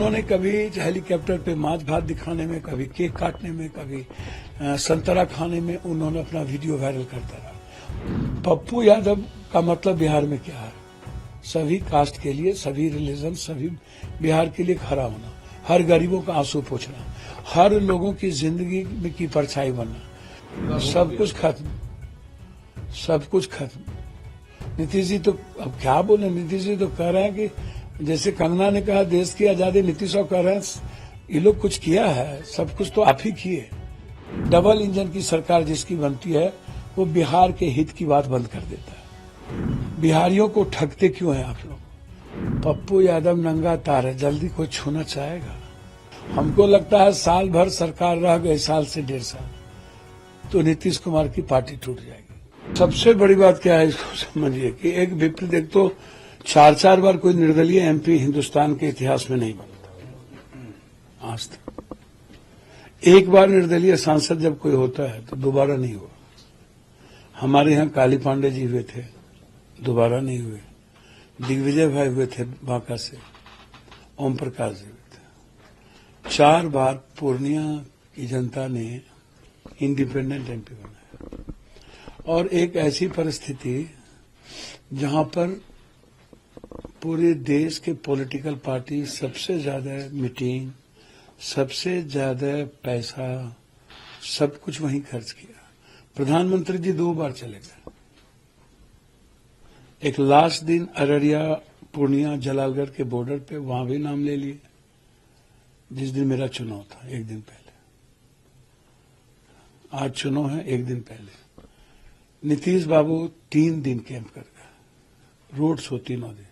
उन्होंने कभी हेलीकॉप्टर पे माछ भात दिखाने में, कभी केक काटने में, कभी संतरा खाने में उन्होंने अपना वीडियो वायरल करता रहा। पप्पू यादव का मतलब बिहार में क्या है? सभी कास्ट के लिए, सभी रिलीजन, सभी बिहार के लिए खड़ा होना, हर गरीबों का आंसू पोंछना, हर लोगों की जिंदगी में की परछाई बनना। सब कुछ खत्म, सब कुछ खत्म। नीतीश जी तो अब क्या बोले, नीतीश जी तो कह रहे हैं कि जैसे कंगना ने कहा देश की आजादी, नीतीश कह रहे हैं ये लोग कुछ किया है, सब कुछ तो आप ही किए। डबल इंजन की सरकार जिसकी बनती है वो बिहार के हित की बात बंद कर देता है। बिहारियों को ठगते क्यों हैं आप लोग? पप्पू यादव नंगा तार है, जल्दी कोई छूना चाहेगा? हमको लगता है साल भर सरकार रह गए, साल से 1.5 साल, तो नीतीश कुमार की पार्टी टूट जाएगी। सबसे बड़ी बात क्या है इसको समझिए कि एक विपरीत, एक तो 4 बार कोई निर्दलीय एमपी हिंदुस्तान के इतिहास में नहीं बनता आज तक। एक बार निर्दलीय सांसद जब कोई होता है तो दोबारा नहीं हुआ। हमारे यहाँ काली पांडे जी हुए थे, दोबारा नहीं हुए। दिग्विजय भाई हुए थे बांका से, ओम प्रकाश जी हुए थे। 4 बार पूर्णिया की जनता ने इंडिपेंडेंट एमपी बनाया। और एक ऐसी परिस्थिति जहां पर पूरे देश के पॉलिटिकल पार्टी सबसे ज्यादा मीटिंग, सबसे ज्यादा पैसा, सब कुछ वहीं खर्च किया। प्रधानमंत्री जी 2 बार चले गए। एक लास्ट दिन अररिया, पूर्णिया, जलालगढ़ के बॉर्डर पे, वहां भी नाम ले लिए जिस दिन मेरा चुनाव था, एक दिन पहले। आज चुनाव है, एक दिन पहले नीतीश बाबू 3 दिन कैंप कर गए, रोड शो 3 दिन।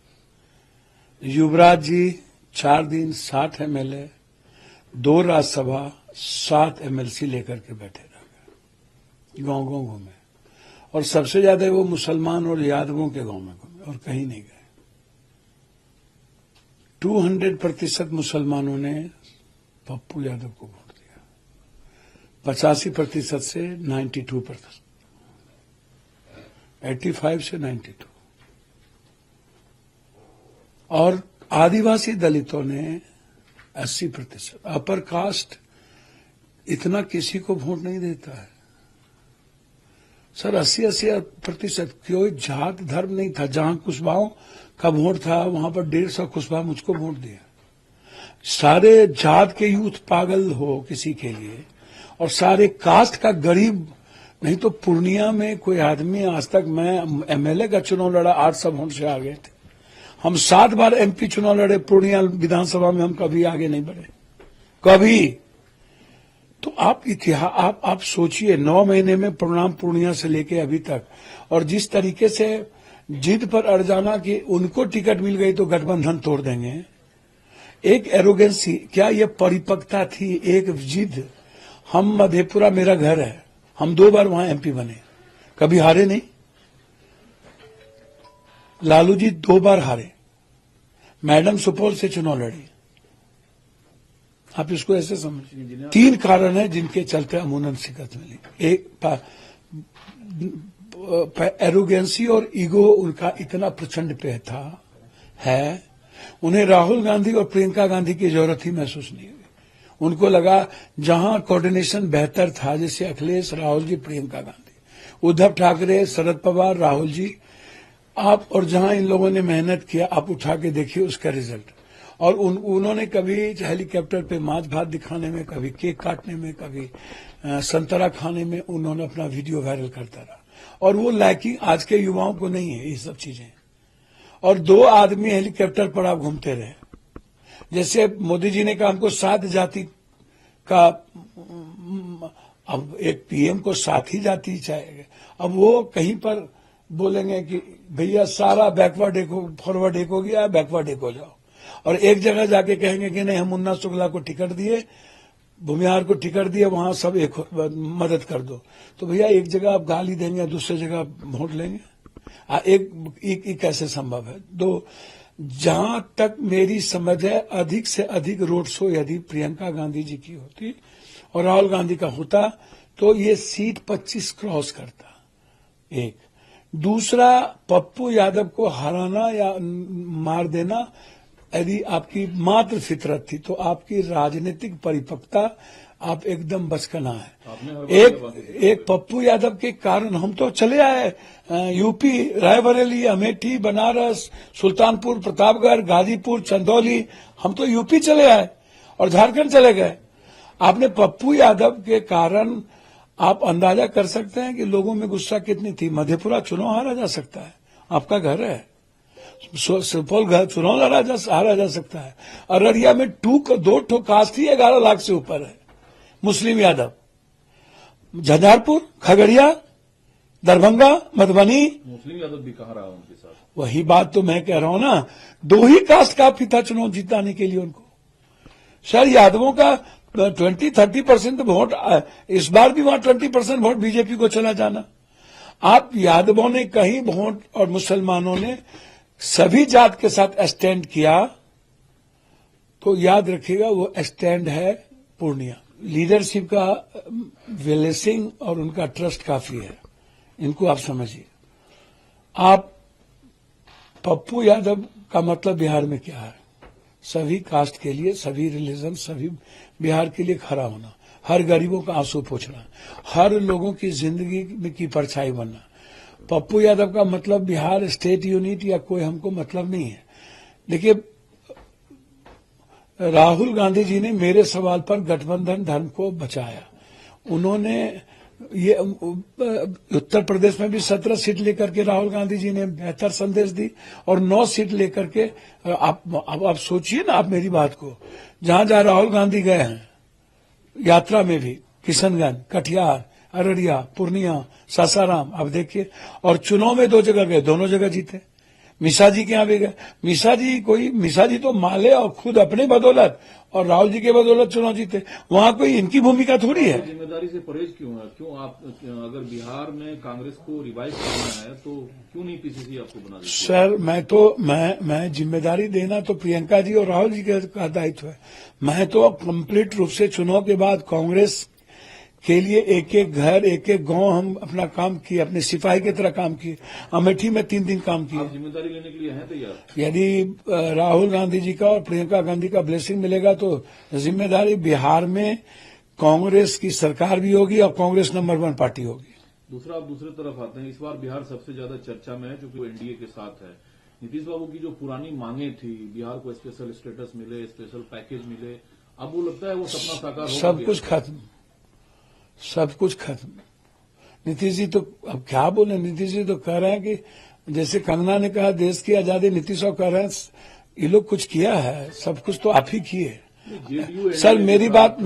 युवराज जी 4 दिन, 60 एमएलए, 2 राज्यसभा, 7 एमएलसी लेकर के बैठे रह गए, गांव गांव घूमे। और सबसे ज्यादा वो मुसलमान और यादवों के गांव में घूमे और कहीं नहीं गए। 200% मुसलमानों ने पप्पू यादव को वोट दिया, 85% से 92%, 85 से 92। और आदिवासी दलितों ने 80%। अपर कास्ट इतना किसी को वोट नहीं देता है सर। 80% कोई जात धर्म नहीं था। जहां कुशवाहों का वोट था वहां पर 150 कुशवाहा मुझको वोट दिया। सारे जात के यूथ पागल हो किसी के लिए, और सारे कास्ट का गरीब नहीं। तो पूर्णिया में कोई आदमी आज तक, मैं एमएलए का चुनाव लड़ा, 800 वोट से आगे थे। हम 7 बार एमपी चुनाव लड़े पूर्णिया विधानसभा में, हम कभी आगे नहीं बढ़े, कभी। तो आप इतिहास, आप सोचिए, 9 महीने में परिणाम पूर्णिया से लेके अभी तक, और जिस तरीके से जिद पर अड़ जाना कि उनको टिकट मिल गई तो गठबंधन तोड़ देंगे। एक एरोगेंसी, क्या ये परिपक्वता थी? एक जिद। हम मधेपुरा मेरा घर है, हम 2 बार वहां एमपी बने, कभी हारे नहीं। लालू जी 2 बार हारे, मैडम सुपौल से चुनाव लड़ी। आप इसको ऐसे समझिए। 3 कारण है जिनके चलते अमूनन शिकस्त मिली। एक एरोगेंसी और ईगो उनका इतना प्रचंड पे था है, उन्हें राहुल गांधी और प्रियंका गांधी की जरूरत ही महसूस नहीं हुई। उनको लगा जहां कोऑर्डिनेशन बेहतर था, जैसे अखिलेश, राहुल जी, प्रियंका गांधी, उद्धव ठाकरे, शरद पवार, राहुल जी, आप, और जहां इन लोगों ने मेहनत किया, आप उठा के देखिए उसका रिजल्ट। और उन्होंने कभी हेलीकॉप्टर पे माछ भात दिखाने में, कभी केक काटने में, कभी संतरा खाने में उन्होंने अपना वीडियो वायरल करता रहा। और वो लाइकिंग आज के युवाओं को नहीं है ये सब चीजें। और 2 आदमी हेलीकॉप्टर पर आप घूमते रहे। जैसे मोदी जी ने कहा हमको 7 जाति का, अब एक पीएम को 7 ही जाति चाहिए। अब वो कहीं पर बोलेंगे कि भैया सारा बैकवर्ड एक, फॉरवर्ड एक हो गया, बैकवर्ड एक हो जाओ। और एक जगह जाके कहेंगे कि नहीं हम मुन्ना शुक्ला को टिकट दिए, भूमिहार को टिकट दिए, वहां सब एक मदद कर दो। तो भैया एक जगह आप गाली देंगे, दूसरी जगह वोट लेंगे। एक कैसे संभव है? 2, जहां तक मेरी समझ है, अधिक से अधिक रोड शो यदि प्रियंका गांधी जी की होती और राहुल गांधी का होता तो ये सीट 25 क्रॉस करता। एक दूसरा, पप्पू यादव को हराना या मार देना यदि आपकी मात्र फितरत थी तो आपकी राजनीतिक परिपक्वता आप एकदम बचकाना है। एक पप्पू यादव के कारण हम तो चले आए यूपी, रायबरेली, अमेठी, बनारस, सुल्तानपुर, प्रतापगढ़, गाजीपुर, चंदौली, हम तो यूपी चले आए और झारखंड चले गए। आपने पप्पू यादव के कारण आप अंदाजा कर सकते हैं कि लोगों में गुस्सा कितनी थी। मधेपुरा चुनाव हारा जा सकता है, आपका घर है। सुपौल घर चुनाव हारा जा सकता है। अररिया में 2 कास्ट ही 11 लाख से ऊपर है मुस्लिम यादव। झंझारपुर, खगड़िया, दरभंगा, मधुबनी, मुस्लिम यादव भी कहाँ रहा उनके साथ। वही बात तो मैं कह रहा हूं ना, 2 ही कास्ट काफी था चुनाव जिताने के लिए उनको। सर यादवों का 20-30% वोट, इस बार भी वहां 20% वोट बीजेपी को चला जाना। आप यादवों ने कहीं वोट और मुसलमानों ने सभी जात के साथ स्टैंड किया तो याद रखिएगा वो स्टैंड है पूर्णिया। लीडरशिप का ब्लेसिंग और उनका ट्रस्ट काफी है, इनको आप समझिए। आप पप्पू यादव का मतलब बिहार में क्या है? सभी कास्ट के लिए, सभी रिलीजन, सभी बिहार के लिए खड़ा होना, हर गरीबों का आंसू पोंछना, हर लोगों की जिंदगी में की परछाई बनना। पप्पू यादव का मतलब बिहार स्टेट यूनिट या कोई हमको मतलब नहीं है। देखिए, राहुल गांधी जी ने मेरे सवाल पर गठबंधन धर्म को बचाया। उन्होंने ये उत्तर प्रदेश में भी 17 सीट लेकर के राहुल गांधी जी ने बेहतर संदेश दी और 9 सीट लेकर के आप सोचिए ना, आप मेरी बात को, जहां जहां राहुल गांधी गए हैं यात्रा में भी, किशनगंज, कटिहार, अररिया, पूर्णिया, सासाराम, आप देखिए, और चुनाव में 2 जगह गए, दोनों जगह जीते। मिश्रा जी के यहां भी गए। मिश्रा जी तो माले और खुद अपने बदौलत और राहुल जी के बदौलत चुनाव जीते। वहां कोई इनकी भूमिका थोड़ी है। जिम्मेदारी से परहेज क्यों है? क्यों आप, अगर बिहार में कांग्रेस को रिवाइव करना है तो क्यों नहीं पीसीसी आपको बना देती? सर मैं जिम्मेदारी देना तो प्रियंका जी और राहुल जी का दायित्व है। मैं तो कंप्लीट रूप से चुनाव के बाद कांग्रेस के लिए एक एक घर, एक एक गांव हम अपना काम किए, अपने सिपाही की तरह काम किए। अमेठी में 3 दिन काम किए। आप जिम्मेदारी लेने के लिए हैं तैयार? यदि राहुल गांधी जी का और प्रियंका गांधी का ब्लेसिंग मिलेगा तो जिम्मेदारी बिहार में कांग्रेस की सरकार भी होगी और कांग्रेस नंबर 1 पार्टी होगी। दूसरा, आप दूसरी तरफ आते हैं, इस बार बिहार सबसे ज्यादा चर्चा में है क्योंकि वो एनडीए के साथ है। नीतीश बाबू की जो पुरानी मांगे थी, बिहार को स्पेशल स्टेटस मिले, स्पेशल पैकेज मिले, अब वो लगता है वो सपना साकार हो, सब कुछ खत्म, सब कुछ खत्म। नीतीश जी तो अब क्या बोले, नीतीश जी तो कह रहे हैं कि जैसे कंगना ने कहा देश की आजादी, नीतीश कह रहे हैं ये लोग कुछ किया है, सब कुछ तो आप ही किए। सर मेरी बात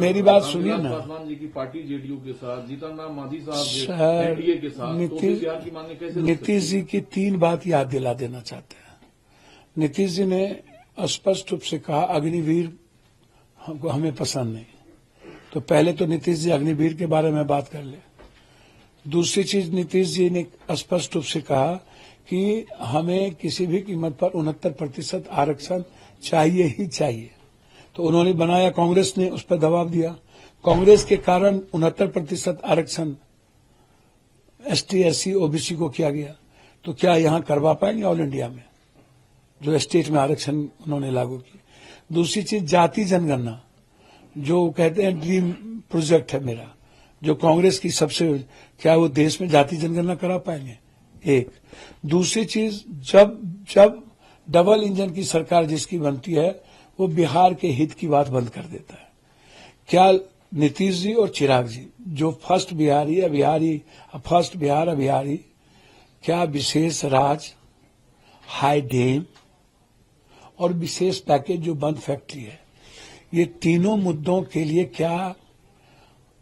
सुनिए ना। पासवान जी की पार्टी जेडीयू के साथ, जीतन राम मांझी साहब एनडीए के साथ, बिहार की मांगे कैसे? नीतीश जी की 3 बात याद दिला देना चाहते हैं। नीतीश जी ने स्पष्ट रूप से कहा अग्निवीर हमको हमें पसंद नहीं। तो पहले तो नीतीश जी अग्निवीर के बारे में बात कर ले। दूसरी चीज, नीतीश जी ने स्पष्ट रूप से कहा कि हमें किसी भी कीमत पर 69% आरक्षण चाहिए ही चाहिए। तो उन्होंने बनाया, कांग्रेस ने उस पर दबाव दिया। कांग्रेस के कारण 69% आरक्षण एसटी, एससी, ओबीसी को किया गया। तो क्या यहां करवा पाएंगे ऑल इंडिया में जो स्टेट में आरक्षण उन्होंने लागू किया? दूसरी चीज, जाति जनगणना, जो कहते हैं ड्रीम प्रोजेक्ट है मेरा, जो कांग्रेस की सबसे, क्या वो देश में जाति जनगणना करा पाएंगे? एक। दूसरी चीज, जब डबल इंजन की सरकार जिसकी बनती है वो बिहार के हित की बात बंद कर देता है। क्या नीतीश जी और चिराग जी जो फर्स्ट बिहार अभियारी, क्या विशेष राज, हाई डेम और विशेष पैकेज जो बंद फैक्ट्री है, ये तीनों मुद्दों के लिए क्या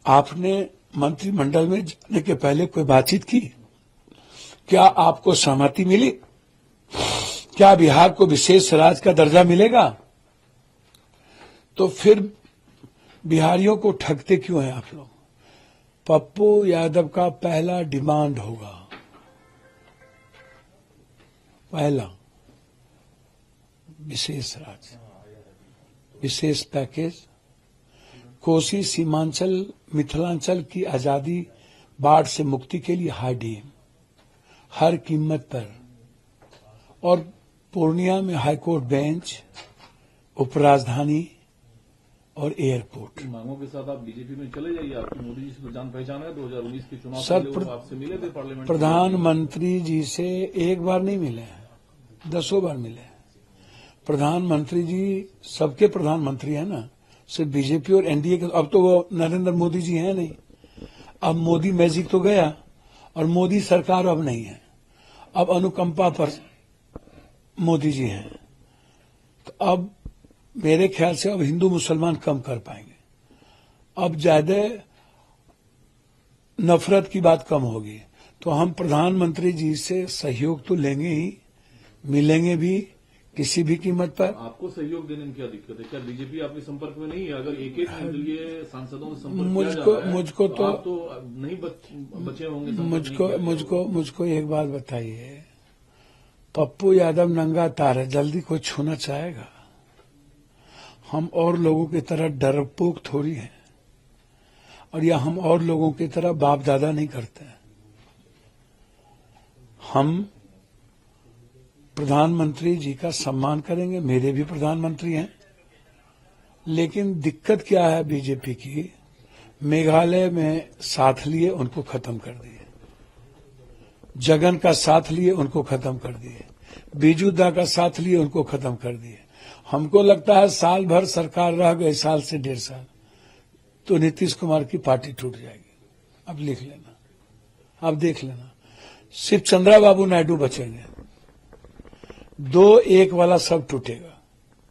आपने मंत्रिमंडल में जाने के पहले कोई बातचीत की? क्या आपको सहमति मिली? क्या बिहार को विशेष राज्य का दर्जा मिलेगा? तो फिर बिहारियों को ठगते क्यों हैं आप लोग? पप्पू यादव का पहला डिमांड होगा, पहला विशेष राज्य, विशेष पैकेज, कोसी, सीमांचल, मिथिलांचल की आजादी, बाढ़ से मुक्ति के लिए हाई डैम हर कीमत पर, और पूर्णिया में हाईकोर्ट बेंच, उपराजधानी और एयरपोर्ट। इन मांगों के साथ आप बीजेपी में चले जाइए, आपकी मोदी जी से तो जान पहचान है। 2019 के चुनाव सर, से पहले वो आपसे मिले थे पार्लियामेंट। प्रधानमंत्री जी से एक बार नहीं मिले हैं, 10 बार मिले हैं। प्रधानमंत्री जी सबके प्रधानमंत्री है ना, सिर्फ बीजेपी और एनडीए के। अब तो वो नरेंद्र मोदी जी हैं नहीं, अब मोदी मैजिक तो गया और मोदी सरकार अब नहीं है, अब अनुकंपा पर मोदी जी हैं। तो अब मेरे ख्याल से अब हिंदू मुसलमान कम कर पाएंगे, अब ज्यादा नफरत की बात कम होगी। तो हम प्रधानमंत्री जी से सहयोग तो लेंगे ही, मिलेंगे भी किसी भी कीमत पर। आपको सहयोग देने में क्या दिक्कत है? क्या बीजेपी आपके संपर्क में नहीं है? अगर एक एक निर्दलीय सांसदों से संपर्क किया जा रहा है, मुझको तो आप तो नहीं बचे होंगे संपर्क नहीं किया। मुझको एक बात बताइए, पप्पू यादव नंगा तार है, जल्दी कोई छूना चाहेगा? हम और लोगों की तरह डरपोक थोड़ी हैं, और या हम और लोगों की तरह बाप दादा नहीं करते। हम प्रधानमंत्री जी का सम्मान करेंगे, मेरे भी प्रधानमंत्री हैं। लेकिन दिक्कत क्या है बीजेपी की, मेघालय में साथ लिए उनको खत्म कर दिए, जगन का साथ लिए उनको खत्म कर दिए, बीजूदा का साथ लिए उनको खत्म कर दिए। हमको लगता है साल भर सरकार रह गए, साल से 1.5 साल, तो नीतीश कुमार की पार्टी टूट जाएगी। अब लिख लेना, अब देख लेना, सिर्फ चंद्राबाबू नायडू बचेंगे, 2-1 वाला सब टूटेगा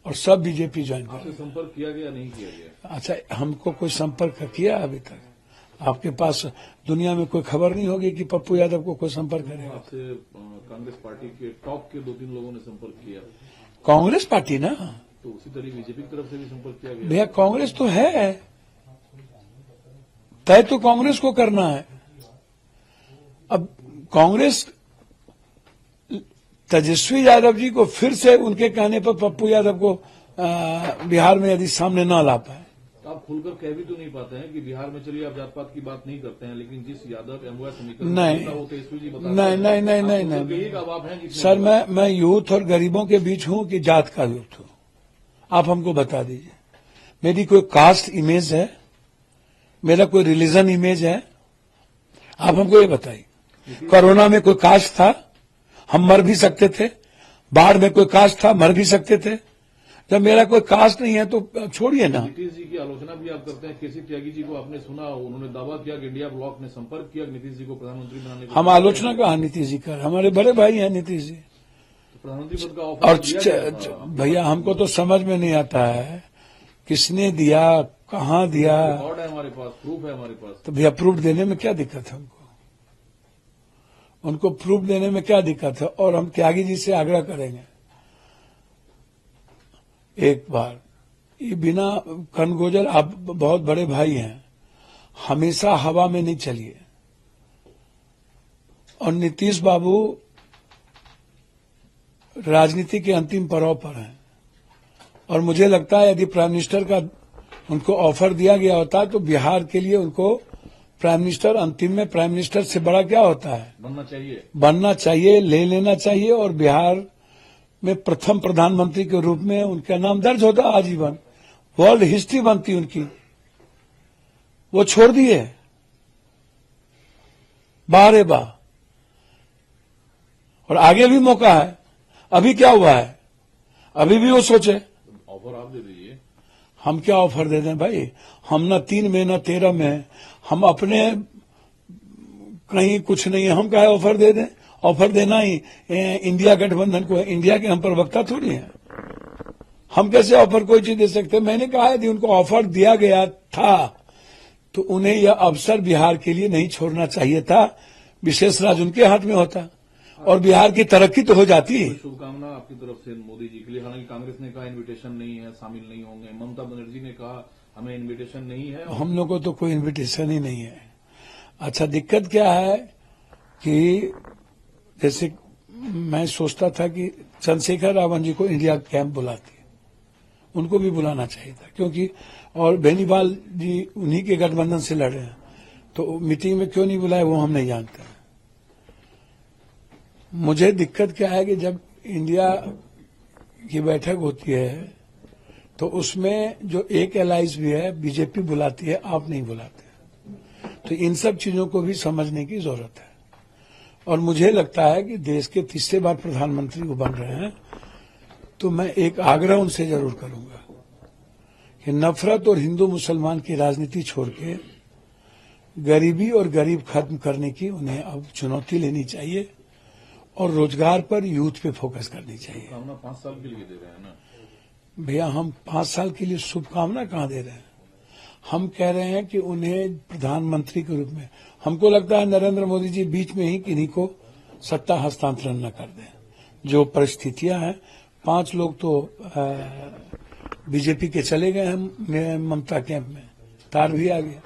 और सब बीजेपी ज्वाइन आपसे करेगा। संपर्क किया गया नहीं किया गया? अच्छा, हमको कोई संपर्क किया अभी तक? आपके पास दुनिया में कोई खबर नहीं होगी कि पप्पू यादव को कोई संपर्क करेगा? आपसे कांग्रेस पार्टी के टॉप के 2-3 लोगों ने संपर्क किया, कांग्रेस पार्टी ना, तो उसी तरह बीजेपी की तरफ से भी संपर्क किया गया। भैया कांग्रेस तो है, तय तो कांग्रेस को करना है। अब कांग्रेस तेजस्वी यादव जी को फिर से उनके कहने पर पप्पू यादव को बिहार में यदि सामने न ला पाए, तो आप खुलकर कह भी तो नहीं पाते हैं कि बिहार में चलिए आप जात पात की बात नहीं करते हैं, लेकिन जिस यादव एमओए समीकरण नहीं, वो तेजस्वी जी बताते नहीं, हैं। नहीं, नहीं, आप नहीं, खुलकर नहीं। कहिए कि अब आप हैं जितने सर, लोग। मैं यूथ और गरीबों के बीच हूं कि जात का यूथ हूं? आप हमको बता दीजिए। मेरी कोई कास्ट इमेज है, मेरा कोई रिलीजन इमेज है? आप हमको ये बताइए। कोरोना में कोई कास्ट था, हम मर भी सकते थे। बाढ़ में कोई कास्ट था, मर भी सकते थे। जब मेरा कोई कास्ट नहीं है तो छोड़िए ना। नीतीश जी की आलोचना भी आप करते हैं। केसी त्यागी जी को आपने सुना, उन्होंने दावा किया कि इंडिया ब्लॉक ने संपर्क किया नीतीश जी को प्रधानमंत्री बनाने को। हम आलोचना कहा नीतीश जी कर, हमारे बड़े भाई हैं नीतीश जी। प्रधानमंत्री पद का और ऑफर दिया गया था। भैया हमको तो समझ में नहीं आता है किसने दिया, कहाँ दिया। रिकॉर्ड है हमारे पास, प्रूफ है हमारे पास। तो भैया प्रूफ देने में क्या दिक्कत है? उनको प्रूफ देने में क्या दिक्कत है? और हम त्यागी जी से आग्रह करेंगे एक बार, ये बिना कनगोजर, आप बहुत बड़े भाई हैं, हमेशा हवा में नहीं चलिए। और नीतीश बाबू राजनीति के अंतिम पड़ाव पर हैं, और मुझे लगता है यदि प्राइम मिनिस्टर का उनको ऑफर दिया गया होता तो बिहार के लिए उनको प्राइम मिनिस्टर, अंतिम में प्राइम मिनिस्टर से बड़ा क्या होता है? बनना चाहिए, ले लेना चाहिए, और बिहार में प्रथम प्रधानमंत्री के रूप में उनका नाम दर्ज होता आजीवन, वर्ल्ड हिस्ट्री बनती उनकी। वो छोड़ दिए, बारे बाह। और आगे भी मौका है। अभी क्या हुआ है? अभी भी वो सोचे। ऑफर आप दे दीजिए। हम क्या ऑफर दे दें भाई? हम न 3 में न 13 में, हम अपने कहीं कुछ नहीं है, हम क्या ऑफर दे दें? ऑफर देना ही इंडिया गठबंधन को है। इंडिया के हम प्रवक्ता थोड़ी हैं, हम कैसे ऑफर कोई चीज दे सकते? मैंने कहा यदि उनको ऑफर दिया गया था तो उन्हें यह अवसर बिहार के लिए नहीं छोड़ना चाहिए था। विशेष राज उनके हाथ में होता और बिहार की तरक्की तो हो जाती। शुभकामना आपकी तरफ से मोदी जी के लिए। हालांकि कांग्रेस ने कहा इन्विटेशन नहीं है, शामिल नहीं होंगे। ममता बनर्जी ने कहा हमें इन्विटेशन नहीं है। हम लोग को तो कोई इन्विटेशन ही नहीं है। अच्छा, दिक्कत क्या है कि जैसे मैं सोचता था कि चंद्रशेखर रावण जी को इंडिया कैंप बुलाती, उनको भी बुलाना चाहिए था, क्योंकि और बेनीवाल जी उन्हीं के गठबंधन से लड़े हैं, तो मीटिंग में क्यों नहीं बुलाए वो हम नहीं जानते। मुझे दिक्कत क्या है कि जब इंडिया की बैठक होती है तो उसमें जो एक एलाइज भी है, बीजेपी बुलाती है, आप नहीं बुलाते। तो इन सब चीजों को भी समझने की जरूरत है। और मुझे लगता है कि देश के तीसरे बार प्रधानमंत्री वो बन रहे हैं, तो मैं एक आग्रह उनसे जरूर करूंगा कि नफरत और हिंदू मुसलमान की राजनीति छोड़ के गरीबी और गरीब खत्म करने की उन्हें अब चुनौती लेनी चाहिए और रोजगार पर, यूथ पे फोकस करनी चाहिए। कामना 5 साल के लिए दे रहे हैं ना भैया, हम 5 साल के लिए शुभकामना कहाँ दे रहे हैं? हम कह रहे हैं कि उन्हें प्रधानमंत्री के रूप में, हमको लगता है नरेंद्र मोदी जी बीच में ही किन्हीं को सत्ता हस्तांतरण न कर दें। जो परिस्थितियां हैं, 5 लोग तो बीजेपी के चले गए हैं ममता कैंप में, तार भी आ गया।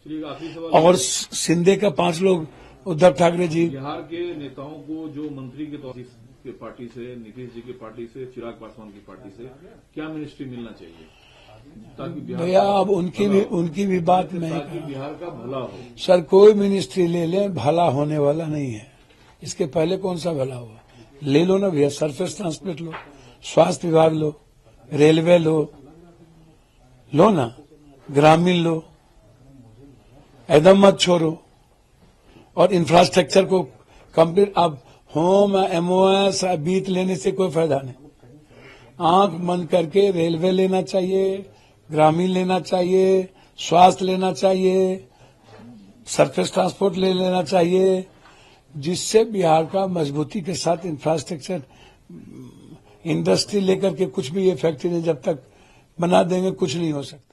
चलिए आखिरी सवाल, और शिंदे का 5 लोग, उद्धव ठाकरे जी, बिहार के नेताओं को जो मंत्री के तौर के पार्टी से, नीतीश जी की पार्टी से, चिराग पासवान की पार्टी से क्या मिनिस्ट्री मिलना चाहिए ताकि बिहार भैया अब उनकी भी बात नहीं ताकि बिहार का भला हो? सर, कोई मिनिस्ट्री ले लें, भला होने वाला नहीं है। इसके पहले कौन सा भला हुआ? ले लो ना भैया, सरफेस ट्रांसपोर्ट लो, स्वास्थ्य विभाग लो, रेलवे लो ना, ग्रामीण लो, एकदम मत छोड़ो। और इंफ्रास्ट्रक्चर को कंप्लीट, अब होम एमओएस बीत लेने से कोई फायदा नहीं। आंख बंद करके रेलवे लेना चाहिए, ग्रामीण लेना चाहिए, स्वास्थ्य लेना चाहिए, सरफेस ट्रांसपोर्ट ले लेना चाहिए, जिससे बिहार का मजबूती के साथ इंफ्रास्ट्रक्चर, इंडस्ट्री लेकर के कुछ भी ये फैक्ट्री जब तक बना देंगे कुछ नहीं हो सकता।